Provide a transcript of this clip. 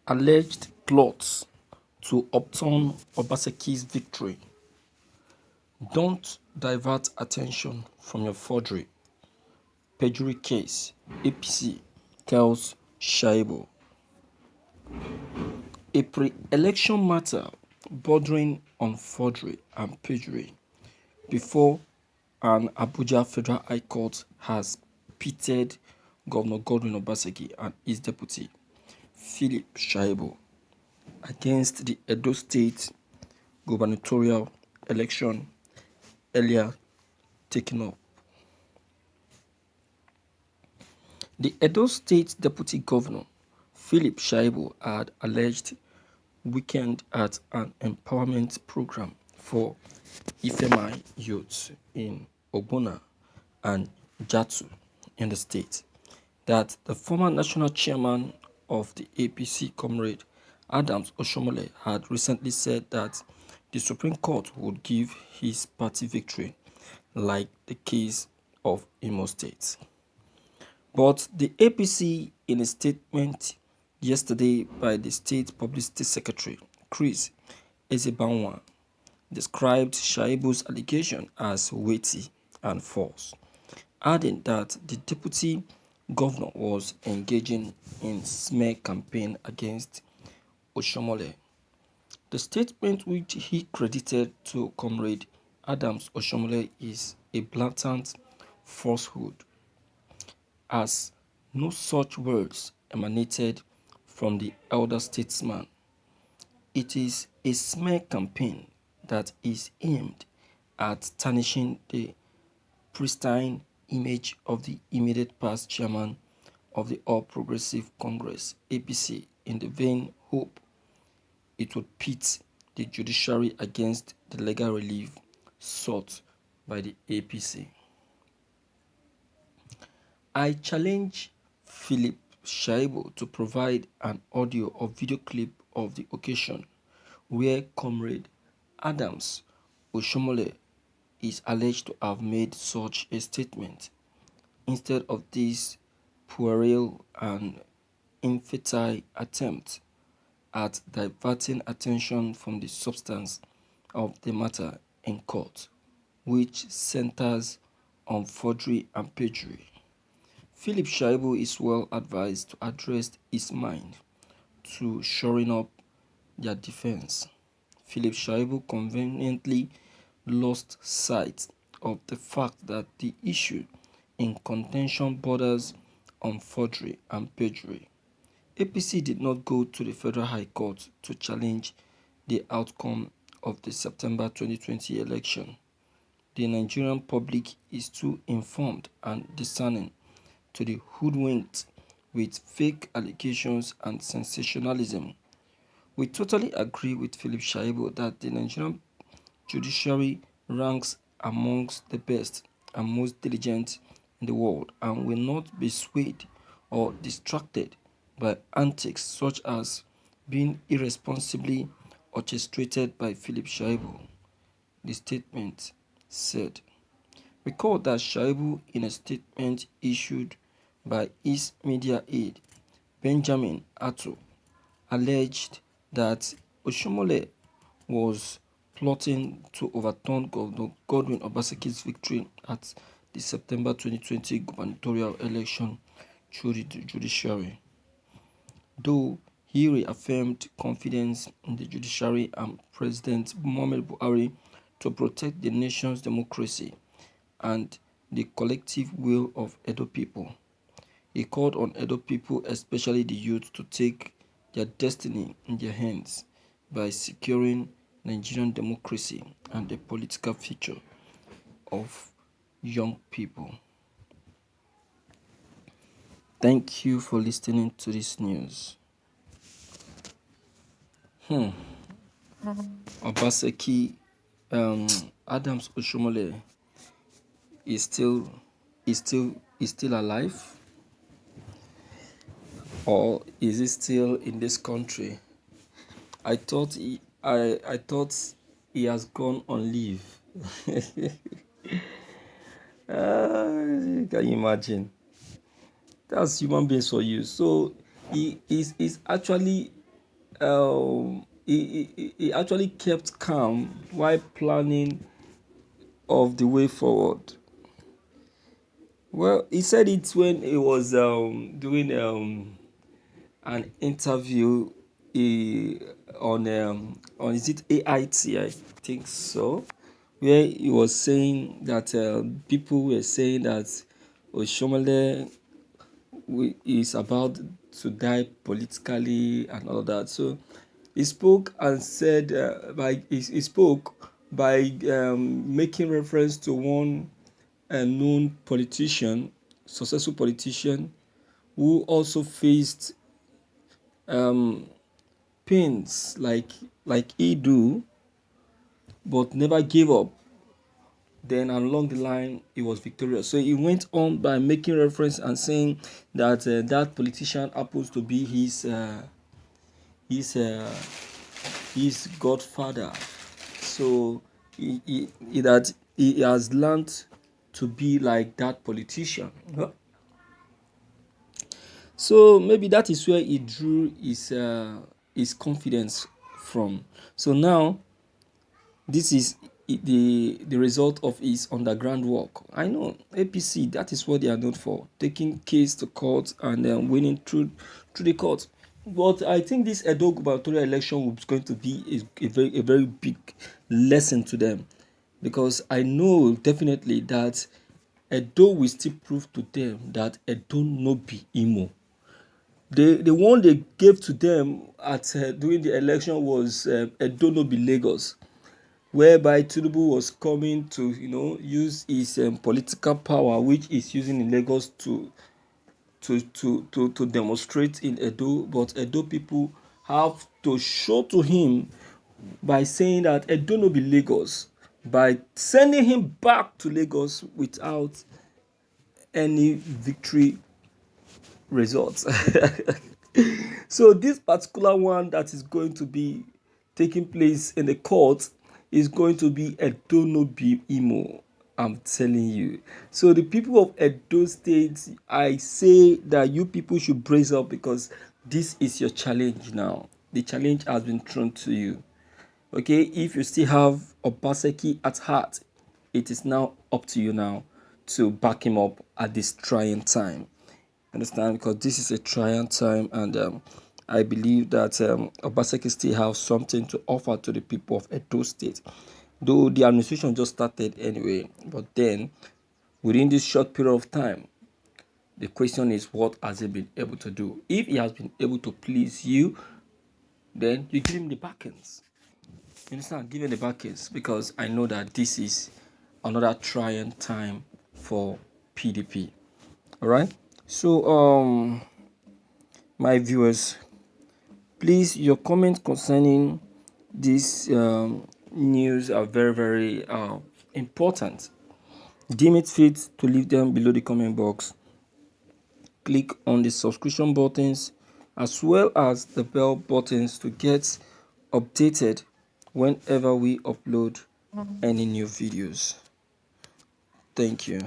Alleged plots to upturn Obaseki's victory. Don't divert attention from your forgery. Perjury case. APC tells Shaibu. A pre-election matter bordering on forgery and perjury before an Abuja Federal High Court has pitted Governor Godwin Obaseki and his deputy, Philip Shaibu, against the Edo State gubernatorial election earlier taken up. The Edo State Deputy Governor, Philip Shaibu, had alleged weekend at an empowerment program for Ifemai youths in Ogbonna and Jatu in the state that the former national chairman of the APC, Comrade Adams Oshomole, had recently said that the Supreme Court would give his party victory, like the case of Imo State. But the APC, in a statement yesterday by the State Publicity Secretary, Chris Ezebanwa, described Shaibu's allegation as weighty and false, adding that the deputy governor was engaging in smear campaign against Oshomole. The statement, which he credited to Comrade Adams Oshomole, is a blatant falsehood, as no such words emanated from the elder statesman. It is a smear campaign that is aimed at tarnishing the pristine image of the immediate past chairman of the All Progressive Congress, APC, in the vain hope it would pit the judiciary against the legal relief sought by the APC. I challenge Philip Shaibu to provide an audio or video clip of the occasion where Comrade Adams Oshomole is alleged to have made such a statement, instead of this puerile and infantile attempt at diverting attention from the substance of the matter in court, which centers on forgery and perjury. Philip Shaibu is well advised to address his mind to shoring up their defense. Philip Shaibu conveniently lost sight of the fact that the issue in contention borders on forgery and perjury. APC did not go to the Federal High Court to challenge the outcome of the September 2020 election. The Nigerian public is too informed and discerning to be hoodwinked with fake allegations and sensationalism. We totally agree with Philip Shaibu that the Nigerian judiciary ranks amongst the best and most diligent in the world and will not be swayed or distracted by antics such as being irresponsibly orchestrated by Philip Shaibu, the statement said. Recall that Shaibu, in a statement issued by his media aide, Benjamin Atto, alleged that Oshomole was plotting to overturn Governor Godwin Obaseki's victory at the September 2020 gubernatorial election through the judiciary. Though he reaffirmed confidence in the judiciary and President Muhammadu Buhari to protect the nation's democracy and the collective will of Edo people, he called on Edo people, especially the youth, to take their destiny in their hands by securing Nigerian democracy and the political future of young people. Thank you for listening to this news. Obaseki, Adams Oshomole is still alive, or is he still in this country? I thought he has gone on leave. Can you imagine? That's human beings for you. So he is actually he actually kept calm while planning of the way forward. Well, he said it when he was doing an interview on is it AIT, I think so, where he was saying that people were saying that Oshomole is about to die politically and all that. So he spoke and said he spoke by making reference to one known politician, successful politician, who also faced um, pains like he do, but never gave up. Then along the line, he was victorious. So he went on by making reference and saying that that politician happens to be his uh, his godfather. So that he has learned to be like that politician. So maybe that is where he drew his confidence from. So now this is the result of his underground work. I know APC, that is what they are known for, taking case to court and winning through the court. But I think this Edo gubernatorial election was going to be a very big lesson to them, because I know definitely that Edo will still prove to them that Edo no be Imo. The one they gave to them at during the election was Edo no be Lagos, whereby Tinubu was coming to use his political power, which he's using in Lagos, to demonstrate in Edo. But Edo people have to show to him by saying that Edo no be Lagos, by sending him back to Lagos without any victory results. So this particular one that is going to be taking place in the court is going to be Edo no be Imo. I'm telling you. So the people of Edo State, I say that you people should brace up, because this is your challenge now. The challenge has been thrown to you. Okay, if you still have Obaseki at heart, it is now up to you now to back him up at this trying time. Understand? Because this is a trying time, and I believe that Obaseki still have something to offer to the people of Edo State. Though the administration just started anyway, but then within this short period of time, the question is, what has he been able to do? If he has been able to please you, then you give him the backends. You understand? Give him the backends, because I know that this is another trying time for PDP. All right. So my viewers, please, your comments concerning this news are very important. Deem it fit to leave them below the comment box. Click on the subscription buttons as well as the bell buttons to get updated whenever we upload any new videos. Thank you.